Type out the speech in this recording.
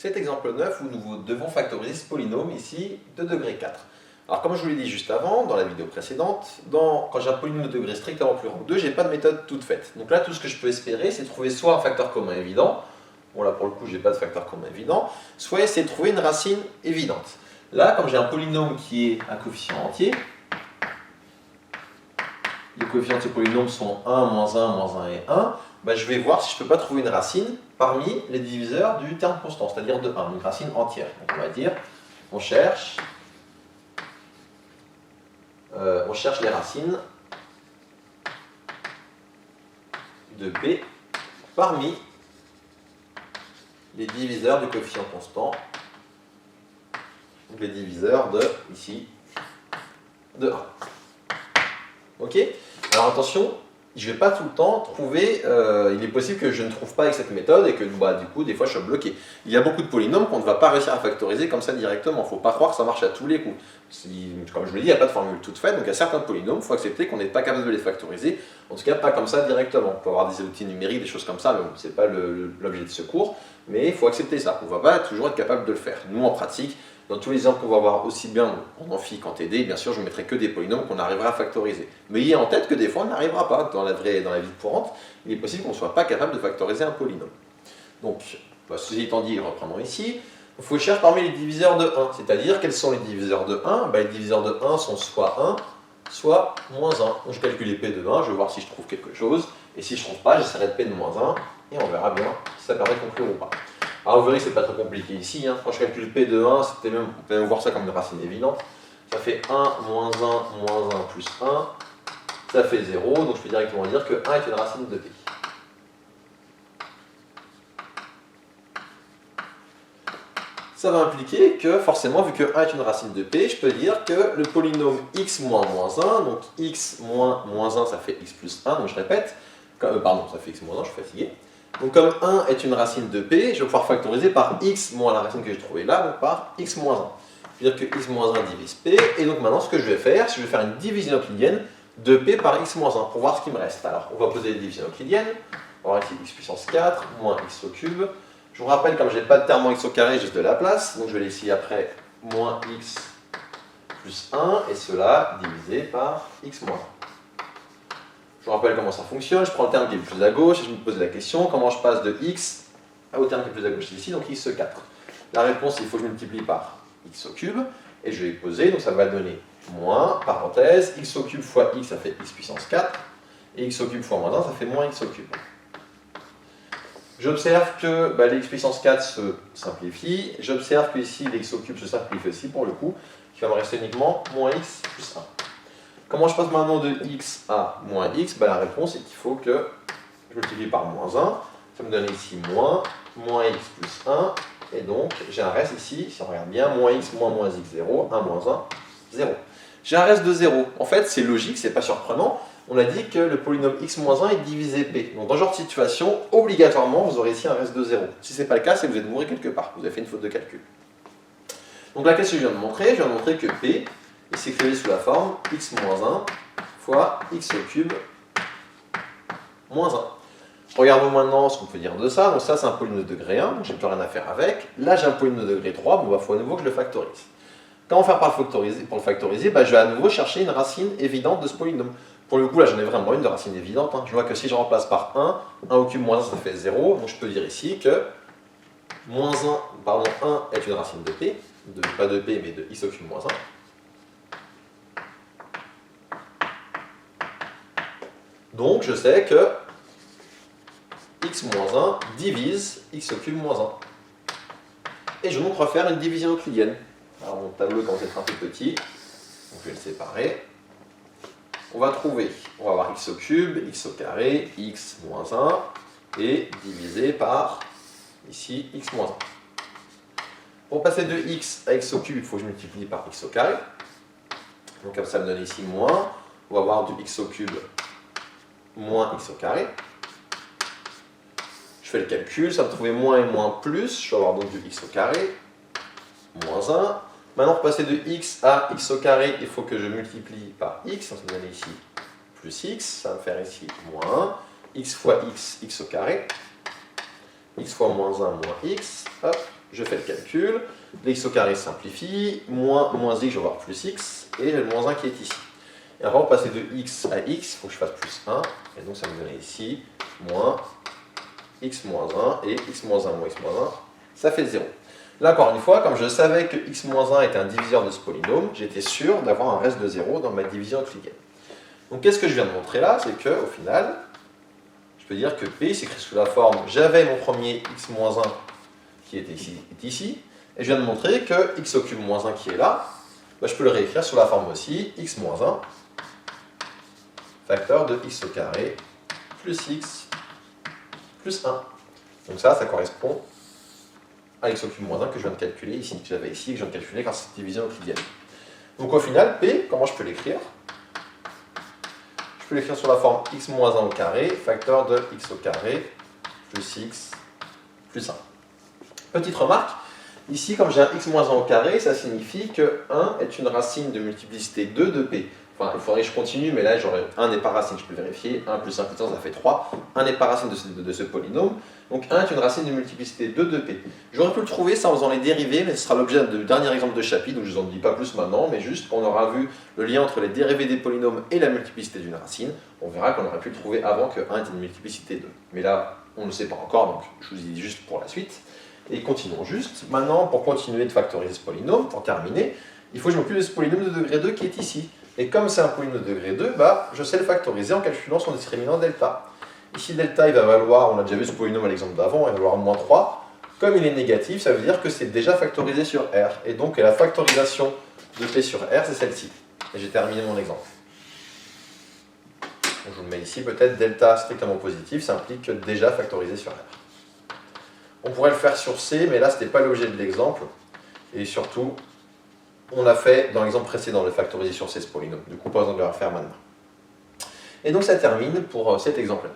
cet exemple 9 où nous devons factoriser ce polynôme ici de degré 4. Alors comme je vous l'ai dit juste avant, dans la vidéo précédente, quand j'ai un polynôme de degré strictement plus grand que 2, je n'ai pas de méthode toute faite. Donc là, tout ce que je peux espérer, c'est trouver soit un facteur commun évident, bon là pour le coup, je n'ai pas de facteur commun évident, soit essayer de trouver une racine évidente. Là, comme j'ai un polynôme qui est un coefficient entier, les coefficients de ce polynôme sont 1, moins 1, moins 1 et 1, bah, je vais voir si je ne peux pas trouver une racine parmi les diviseurs du terme constant, c'est-à-dire de 1, une racine entière. Donc on va dire, on cherche les racines de b parmi les diviseurs du coefficient constant, donc les diviseurs de, ici, de 1. Ok? Alors attention, je ne vais pas tout le temps trouver, il est possible que je ne trouve pas avec cette méthode et que bah, du coup des fois je suis bloqué. Il y a beaucoup de polynômes qu'on ne va pas réussir à factoriser comme ça directement, il ne faut pas croire que ça marche à tous les coups. Comme je vous l'ai dit, il n'y a pas de formule toute faite, donc il y a certains polynômes, il faut accepter qu'on n'est pas capable de les factoriser, en tout cas pas comme ça directement. On peut avoir des outils numériques, des choses comme ça, mais bon, ce n'est pas l'objet de ce cours, mais il faut accepter ça, on ne va pas toujours être capable de le faire. Nous en pratique, dans tous les exemples qu'on va voir aussi bien en amphi qu'en TD, bien sûr, je ne mettrai que des polynômes qu'on arrivera à factoriser. Mais ayez en tête que des fois, on n'arrivera pas. Dans la vie courante, il est possible qu'on ne soit pas capable de factoriser un polynôme. Donc, ceci étant dit, reprenons ici. Il faut chercher parmi les diviseurs de 1. C'est-à-dire, quels sont les diviseurs de 1 ? Les diviseurs de 1 sont soit 1, soit moins 1. Donc, je calcule les P de 1, je vais voir si je trouve quelque chose. Et si je ne trouve pas, j'essaierai de P de moins 1. Et on verra bien si ça permet de conclure ou pas. Alors vous verrez que ce n'est pas très compliqué ici, hein. Quand je calcule P de 1, on peut même voir ça comme une racine évidente. Ça fait 1, moins 1, moins 1, plus 1, ça fait 0, donc je peux directement dire que 1 est une racine de P. Ça va impliquer que forcément, vu que 1 est une racine de P, je peux dire que le polynôme x moins moins 1, donc x moins moins 1, ça fait x plus 1, donc je répète, pardon, ça fait x moins 1, je suis fatigué. Donc comme 1 est une racine de P, je vais pouvoir factoriser par x moins la racine que j'ai trouvée là, donc par x moins 1. Je veux dire que x moins 1 divise P, et donc maintenant ce que je vais faire, c'est que je vais faire une division euclidienne de P par x moins 1, pour voir ce qui me reste. Alors on va poser les divisions euclidiennes, on va voir ici x puissance 4, moins x au cube. Je vous rappelle, comme je n'ai pas de terme en x au carré, j'ai de la place, donc je vais laisser après moins x plus 1, et cela divisé par x moins 1. Je vous rappelle comment ça fonctionne, je prends le terme qui est le plus à gauche et je me pose la question, comment je passe de x au terme qui est le plus à gauche ici, donc x 4. La réponse, il faut que je multiplie par x au cube, et je vais poser, donc ça va donner moins, parenthèse, x au cube fois x, ça fait x puissance 4, et x au cube fois moins 1, ça fait moins x au cube. J'observe que les x puissance 4 se simplifient, j'observe que ici les x au cube se simplifient aussi pour le coup, qui va me rester uniquement moins x plus 1. Comment je passe maintenant de x à moins x? La réponse est qu'il faut que je multiplie par moins 1. Ça me donne ici moins x plus 1. Et donc, j'ai un reste ici, si on regarde bien, moins x moins moins x 0, 1 moins 1, 0. J'ai un reste de 0. En fait, c'est logique, c'est pas surprenant. On a dit que le polynôme x moins 1 est divisé p. Donc, dans ce genre de situation, obligatoirement, vous aurez ici un reste de 0. Si ce n'est pas le cas, c'est que vous êtes bourré quelque part. Vous avez fait une faute de calcul. Donc là, qu'est-ce que je viens de montrer? Je viens de montrer que p est s'écrivait sous la forme x moins 1 fois x au cube moins 1. Regardons maintenant ce qu'on peut dire de ça. Donc ça, c'est un polynôme de degré 1, donc j'ai plus rien à faire avec. Là, j'ai un polynôme de degré 3, il faut à nouveau que je le factorise. Comment faire pour le factoriser? Je vais à nouveau chercher une racine évidente de ce polynôme. Pour le coup, là, j'en ai vraiment une de racine évidente. Je vois que si je remplace par 1 au cube moins 1, ça fait 0. Donc je peux dire ici que moins 1 est une racine de P, pas de P, mais de x au cube moins 1. Donc je sais que x moins 1 divise x au cube moins 1. Et je vais donc refaire une division euclidienne. Alors mon tableau commence à être un peu petit, donc je vais le séparer. On va avoir x au cube, x au carré, x moins 1, et divisé par, ici, x moins 1. Pour passer de x à x au cube, il faut que je multiplie par x au carré. Donc comme ça me donne ici moins. On va avoir du x au cube moins x au carré. Je fais le calcul, ça me trouvait moins et moins plus. Je vais avoir donc du x au carré moins 1. Maintenant, pour passer de x à x au carré, il faut que je multiplie par x. Ça me donne ici plus x. Ça va me faire ici moins 1. X fois x, x au carré. X fois moins 1, moins x. Hop. je fais le calcul, x au carré simplifie, moins x, je vais avoir plus x, et j'ai le moins 1 qui est ici. Et avant de passer de x à x, il faut que je fasse plus 1, et donc ça me donne ici moins x moins 1, et x moins 1 moins x moins 1, ça fait 0. Là, encore une fois, comme je savais que x moins 1 était un diviseur de ce polynôme, j'étais sûr d'avoir un reste de 0 dans ma division euclidienne. Donc qu'est-ce que je viens de montrer là? C'est qu'au final, je peux dire que P s'écrit sous la forme, j'avais mon premier x moins 1 qui est ici, et je viens de montrer que x au cube moins 1 qui est là, bah, je peux le réécrire sous la forme aussi, x moins 1, facteur de x au carré, plus x, plus 1. Donc ça correspond à x au cube moins 1 que je viens de calculer ici, que j'avais ici, que je viens de calculer grâce à cette division euclidienne. Donc au final, P, comment je peux l'écrire? Je peux l'écrire sur la forme x moins 1 au carré, facteur de x au carré, plus x, plus 1. Petite remarque, ici, comme j'ai un x moins 1 au carré, ça signifie que 1 est une racine de multiplicité 2 de P. Enfin, il faudrait que je continue, mais là, 1 n'est pas racine, je peux vérifier. 1 plus 1 plus 1, ça fait 3. 1 n'est pas racine de ce polynôme. Donc 1 est une racine de multiplicité 2 de P. J'aurais pu le trouver ça en faisant les dérivés, mais ce sera l'objet du dernier exemple de chapitre, donc je ne vous en dis pas plus maintenant, mais juste qu'on aura vu le lien entre les dérivés des polynômes et la multiplicité d'une racine, on verra qu'on aurait pu le trouver avant que 1 était une multiplicité 2. Mais là, on ne le sait pas encore, donc je vous dis juste pour la suite. Et continuons juste. Maintenant, pour continuer de factoriser ce polynôme, pour terminer, il faut que je m'occupe de ce polynôme de degré 2 qui est ici. Et comme c'est un polynôme de degré 2, bah, je sais le factoriser en calculant son discriminant delta. Ici, delta, il va valoir, on a déjà vu ce polynôme à l'exemple d'avant, il va valoir moins 3. Comme il est négatif, ça veut dire que c'est déjà factorisé sur R. Et donc, la factorisation de P sur R, c'est celle-ci. Et j'ai terminé mon exemple. Donc, je vous le mets ici, peut-être delta strictement positif, ça implique que déjà factorisé sur R. On pourrait le faire sur C, mais là, ce n'était pas l'objet de l'exemple. Et surtout, on l'a fait dans l'exemple précédent, le factoriser sur C, ce polynôme. Du coup, pas besoin de le refaire maintenant. Et donc, ça termine pour cet exemple-là.